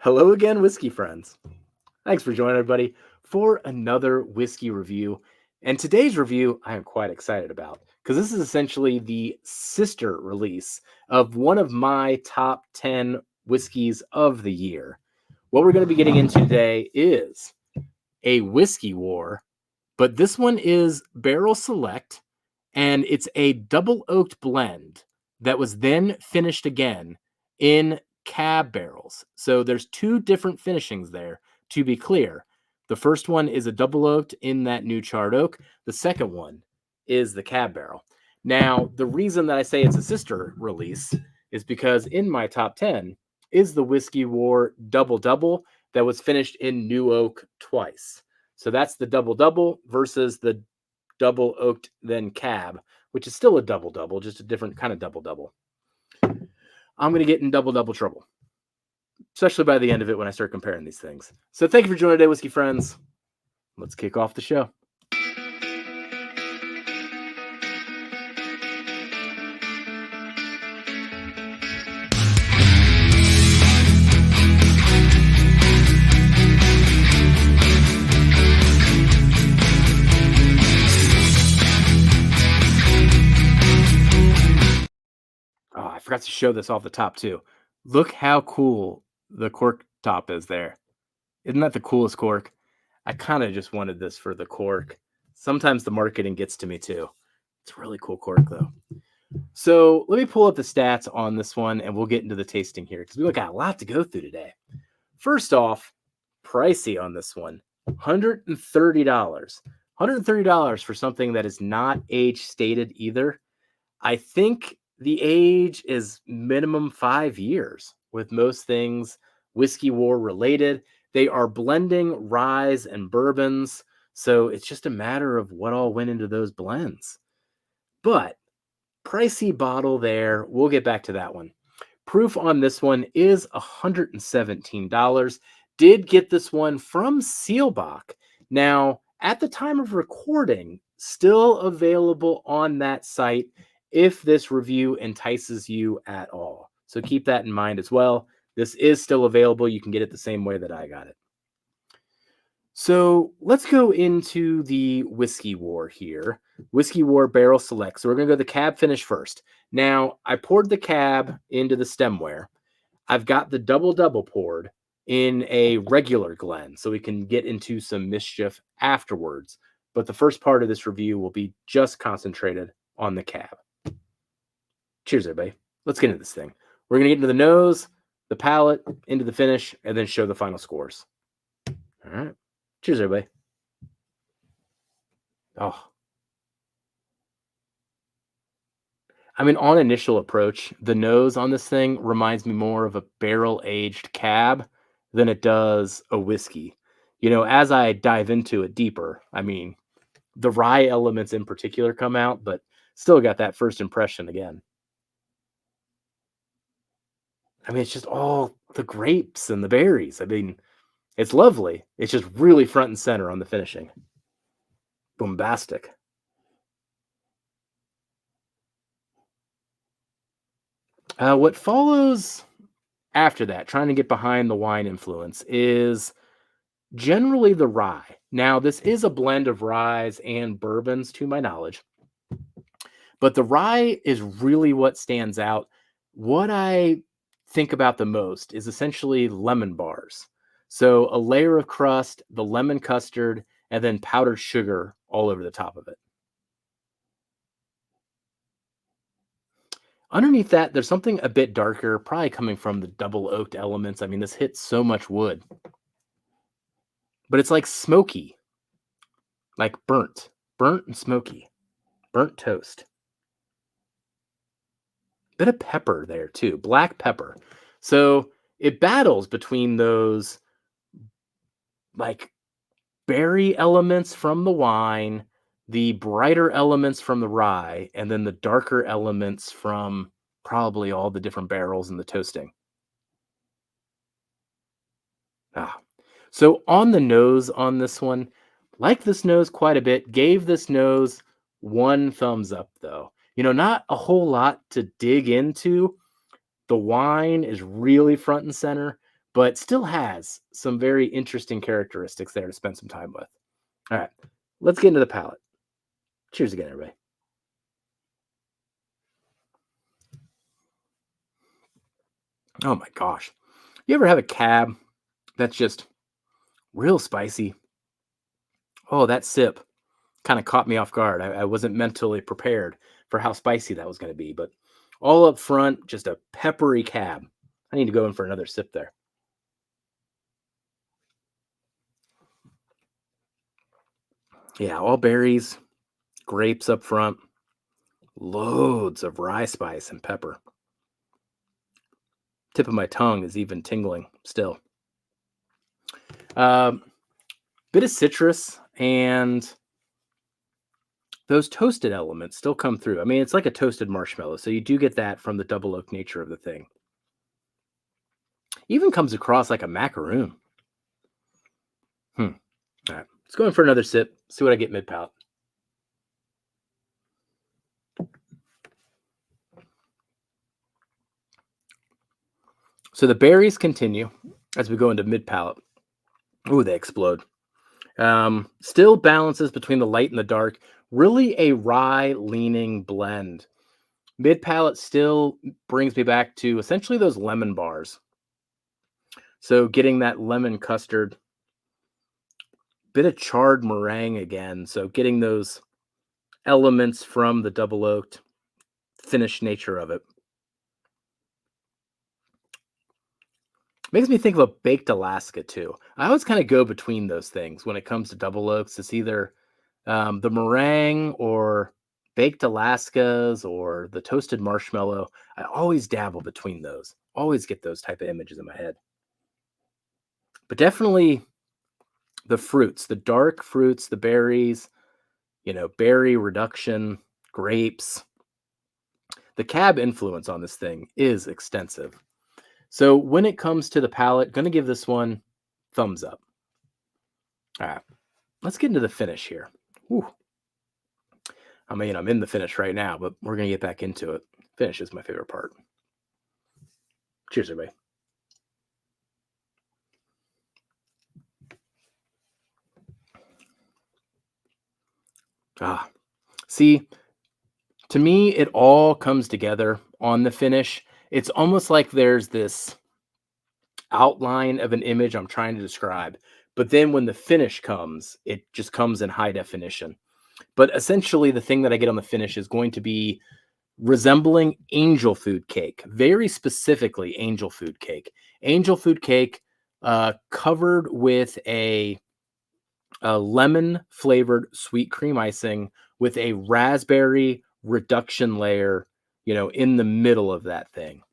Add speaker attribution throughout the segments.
Speaker 1: Hello again, whiskey friends. Thanks for joining everybody for another whiskey review. And today's review I am quite excited about because this is essentially the sister release of one of my top 10 whiskeys of the year. What we're going to be getting into today is a whiskey war, but this one is barrel select and it's a double oaked blend that was then finished again in cab barrels. So there's two different finishings there, to be clear. The first one is a double oaked in that new charred oak. The second one is the cab barrel. Now, the reason that I say it's a sister release is because in my top 10 is the Whiskey War Double Double that was finished in new oak twice. So that's the double double versus the double oaked then cab, which is still a double double, just a different kind of double double. I'm going to get in double double trouble, especially by the end of it when I start comparing these things. So thank you for joining today, whiskey friends. Let's kick off the show. Oh, I forgot to show this off the top too. Look how cool the cork top is there. Isn't that the coolest cork? I kind of just wanted this for the cork. Sometimes the marketing gets to me too. It's a really cool cork though. So let me pull up the stats on this one and we'll get into the tasting here because we got a lot to go through today. First off, pricey on this one, $130. $130 for something that is not age stated either. I think the age is minimum 5 years with most things Whiskey War related. They are blending ryes and bourbons, so it's just a matter of what all went into those blends. But pricey bottle there. We'll get back to that one. Proof on this one is $117. Did get this one from Seelbach. Now, at the time of recording, still available on that site if this review entices you at all. So keep that in mind as well. This is still available. You can get it the same way that I got it. So let's go into the Whiskey War here. Whiskey War Barrel Select. So we're going to go the cab finish first. Now, I poured the cab into the stemware. I've got the double poured in a regular Glen so we can get into some mischief afterwards. But the first part of this review will be just concentrated on the cab. Cheers, everybody. Let's get into this thing. We're going to get into the nose, the palate, into the finish, and then show the final scores. All right. Cheers, everybody. Oh. I mean, on initial approach, the nose on this thing reminds me more of a barrel-aged cab than it does a whiskey. You know, as I dive into it deeper, I mean, the rye elements in particular come out, but still got that first impression again. I mean, it's just all the grapes and the berries. I mean, it's lovely. It's just really front and center on the finishing. Bombastic. What follows after that, trying to get behind the wine influence, is generally the rye. Now, this is a blend of ryes and bourbons, to my knowledge. But the rye is really what stands out. What I think about the most is essentially lemon bars. So a layer of crust, the lemon custard, and then powdered sugar all over the top of it. Underneath that, there's something a bit darker, probably coming from the double oaked elements. I mean, this hits so much wood. But it's like smoky, like burnt and smoky, burnt toast. Bit of pepper there too, black pepper. So it battles between those like berry elements from the wine, the brighter elements from the rye, and then the darker elements from probably all the different barrels and the toasting. Ah. So on the nose on this one, like this nose quite a bit, gave this nose one thumbs up though. You know, not a whole lot to dig into. The wine is really front and center, but still has some very interesting characteristics there to spend some time with. All right, let's get into the palate. Cheers again, everybody. Oh my gosh. You ever have a cab that's just real spicy? Oh, that sip kind of caught me off guard. I wasn't mentally prepared for how spicy that was going to be, but all up front, just a peppery cab. I need to go in for another sip there. Yeah, all berries, grapes up front, loads of rye spice and pepper. Tip of my tongue is even tingling still. Um, Bit of citrus and those toasted elements still come through. I mean, it's like a toasted marshmallow, so you do get that from the double oak nature of the thing. Even comes across like a macaroon. Hmm. All right, let's go in for another sip. See what I get mid palate. So the berries continue as we go into mid palate. Ooh, they explode. Still balances between the light and the dark. Really a rye leaning blend. Mid palate still brings me back to essentially those lemon bars. So getting that lemon custard, bit of charred meringue again. So getting those elements from the double oaked finished nature of it. Makes me think of a baked Alaska too. I always kind of go between those things when it comes to double oaks. It's either the meringue or baked Alaskas or the toasted marshmallow. I always dabble between those. Always get those type of images in my head. But definitely the fruits, the dark fruits, the berries, berry reduction, grapes. The cab influence on this thing is extensive. So when it comes to the palate, going to give this one thumbs up. All right, let's get into the finish here. Whew. I mean, I'm in the finish right now, but we're going to get back into it. Finish is my favorite part. Cheers, everybody. Ah, see, to me, it all comes together on the finish. It's almost like there's this outline of an image I'm trying to describe, but then when the finish comes, it just comes in high definition. But essentially, the thing that I get on the finish is going to be resembling angel food cake, very specifically angel food cake. Angel food cake covered with a lemon flavored sweet cream icing with a raspberry reduction layer, in the middle of that thing.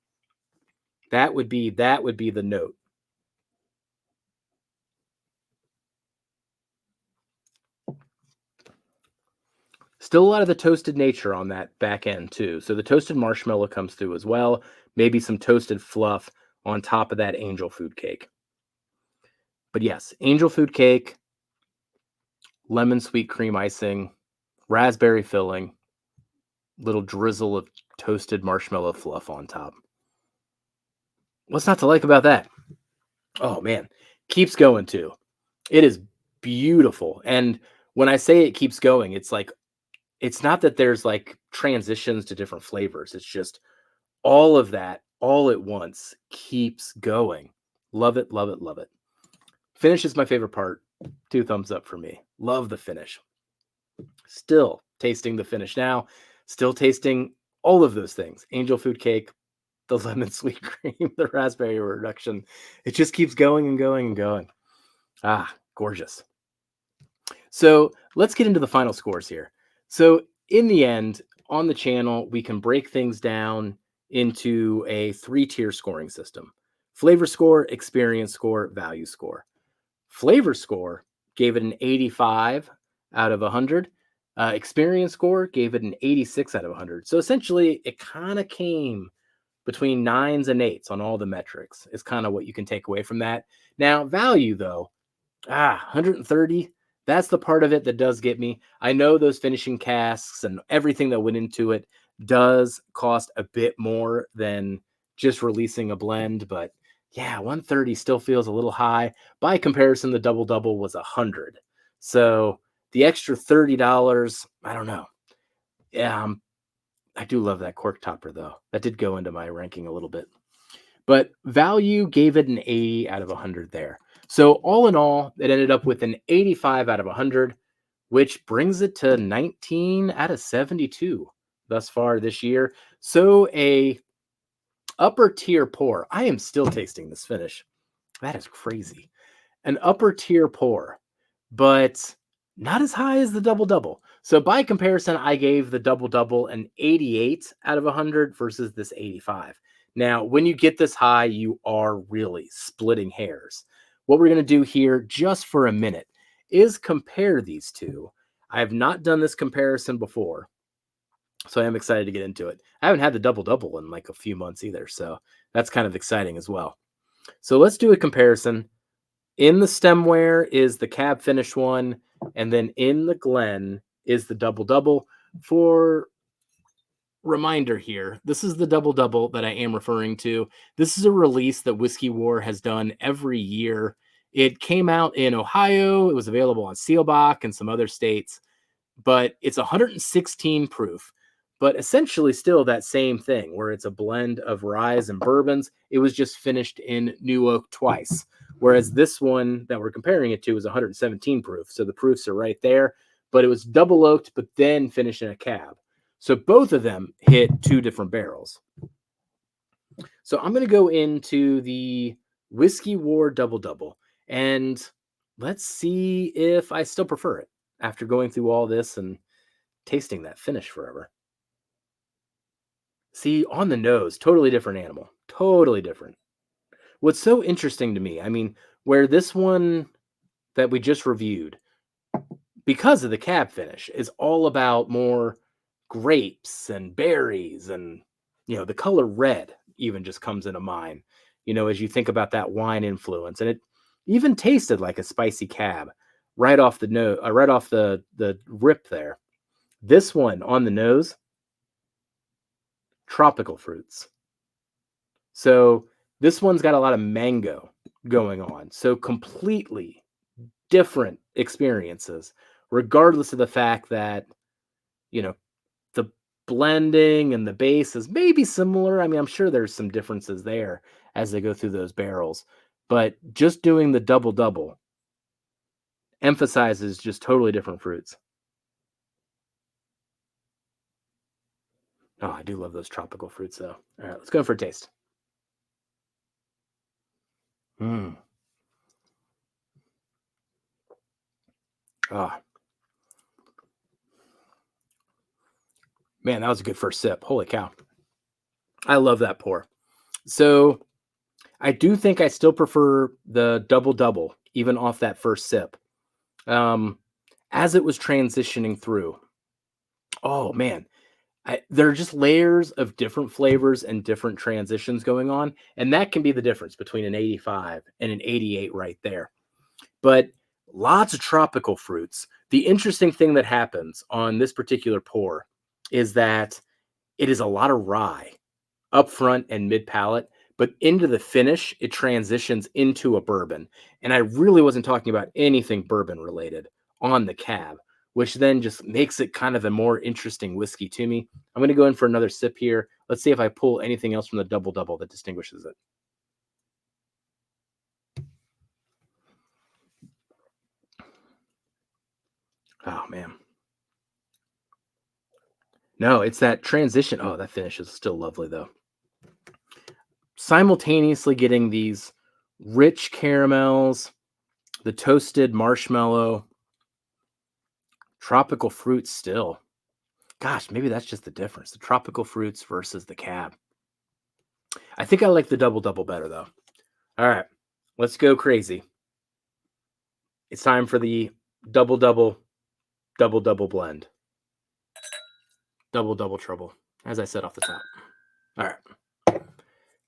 Speaker 1: That would be the note. Still a lot of the toasted nature on that back end too. So the toasted marshmallow comes through as well. Maybe some toasted fluff on top of that angel food cake. But yes, angel food cake, lemon sweet cream icing, raspberry filling, little drizzle of toasted marshmallow fluff on top. What's not to like about that? Oh man, keeps going too. It is beautiful. And when I say it keeps going, it's like it's not that there's like transitions to different flavors. It's just all of that all at once keeps going. Love it, love it, love it. Finish is my favorite part. 2 thumbs up for me. Love the finish. Still tasting the finish now. Still tasting all of those things. Angel food cake, the lemon sweet cream, the raspberry reduction. It just keeps going and going and going. Ah, gorgeous. So let's get into the final scores here. So in the end, on the channel, we can break things down into a 3-tier scoring system: flavor score, experience score, value score. Flavor score gave it an 85 out of 100. Experience score gave it an 86 out of 100. So essentially, it kind of came between 9s and 8s on all the metrics, is kind of what you can take away from that. Now, value, though, 130. That's the part of it that does get me. I know those finishing casks and everything that went into it does cost a bit more than just releasing a blend, but Yeah, 130 still feels a little high. By comparison, the double double was 100. So the extra $30, I don't know. Yeah, I do love that cork topper though. That did go into my ranking a little bit. But value gave it an 80 out of 100 there. So all in all, it ended up with an 85 out of 100, which brings it to 19 out of 72 thus far this year. So a upper tier pour. I am still tasting this finish. That is crazy. An upper tier pour, but not as high as the double double. So by comparison, I gave the double double an 88 out of 100 versus this 85. Now, when you get this high, you are really splitting hairs. What we're going to do here just for a minute is compare these two. I have not done this comparison before, so I am excited to get into it. I haven't had the double double in like a few months either, so that's kind of exciting as well. So let's do a comparison. In the stemware is the cab finish one, and then in the Glen is the double double. For reminder here, this is the double double that I am referring to. This is a release that Whiskey War has done every year. It came out in Ohio. It was available on Sealbach and some other states, but it's 116 proof, but essentially still that same thing where it's a blend of rye and bourbons. It was just finished in new oak twice, whereas this one that we're comparing it to is 117 proof. So the proofs are right there, but it was double oaked, but then finished in a cab. So both of them hit two different barrels. So I'm going to go into the Whiskey War Double Double, and let's see if I still prefer it after going through all this and tasting that finish forever. See, on the nose, totally different animal. Totally different. What's so interesting to me, I mean, where this one that we just reviewed, because of the cab finish, is all about more grapes and berries and, the color red even just comes into mind, as you think about that wine influence. And it even tasted like a spicy cab right off the nose, right off the rip there. This one on the nose, tropical fruits. So this one's got a lot of mango going on. So completely different experiences, regardless of the fact that, you know, the blending and the base is maybe similar. I mean, I'm sure there's some differences there as they go through those barrels, but just doing the double double emphasizes just totally different fruits. Oh, I do love those tropical fruits though. All right, let's go for a taste. Mm. Oh, man, that was a good first sip. Holy cow. I love that pour. So I do think I still prefer the double double, even off that first sip. Um, as it was transitioning through, oh man, there are just layers of different flavors and different transitions going on, and that can be the difference between an 85 and an 88 right there. But lots of tropical fruits. The interesting thing that happens on this particular pour is that it is a lot of rye up front and mid palate, but into the finish, it transitions into a bourbon. And I really wasn't talking about anything bourbon related on the cab, which then just makes it kind of a more interesting whiskey to me. I'm going to go in for another sip here. Let's see if I pull anything else from the double double that distinguishes it. Oh, man. No, it's that transition. Oh, that finish is still lovely, though. Simultaneously getting these rich caramels, the toasted marshmallow, tropical fruits still. Gosh, maybe that's just the difference. The tropical fruits versus the cab. I think I like the double double better though. All right, let's go crazy. It's time for the double double double double blend. Double double trouble, as I said off the top. All right.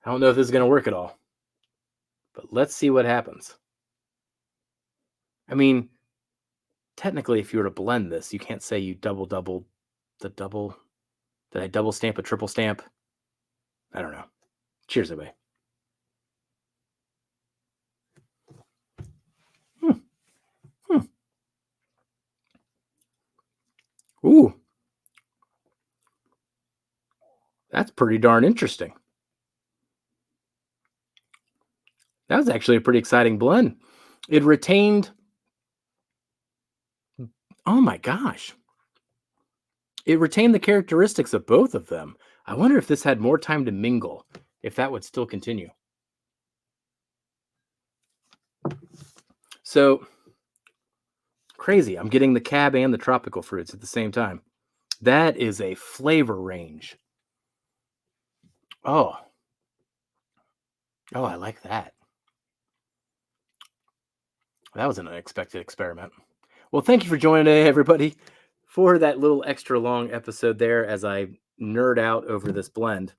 Speaker 1: I don't know if this is going to work at all, but let's see what happens. I mean, technically, if you were to blend this, you can't say you double double the double. Did I double stamp a triple stamp? I don't know. Cheers, everybody. That's pretty darn interesting. That was actually a pretty exciting blend. It retained, oh my gosh, it retained the characteristics of both of them. I wonder if this had more time to mingle, if that would still continue. So crazy. I'm getting the cab and the tropical fruits at the same time. That is a flavor range. Oh, oh, I like that. That was an unexpected experiment. Well, thank you for joining today, everybody, for that little extra long episode there as I nerd out over this blend.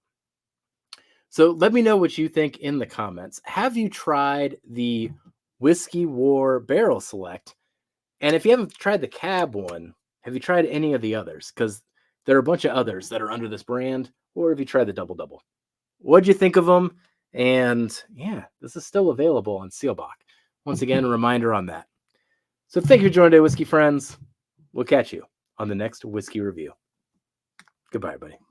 Speaker 1: So let me know what you think in the comments. Have you tried the Whiskey War Barrel Select? And if you haven't tried the Cab one, have you tried any of the others? Because there are a bunch of others that are under this brand. Or have you tried the Double Double? What'd you think of them? And yeah, this is still available on Sealbach. Once again, a reminder on that. So thank you for joining today, whiskey friends. We'll catch you on the next whiskey review. Goodbye, everybody.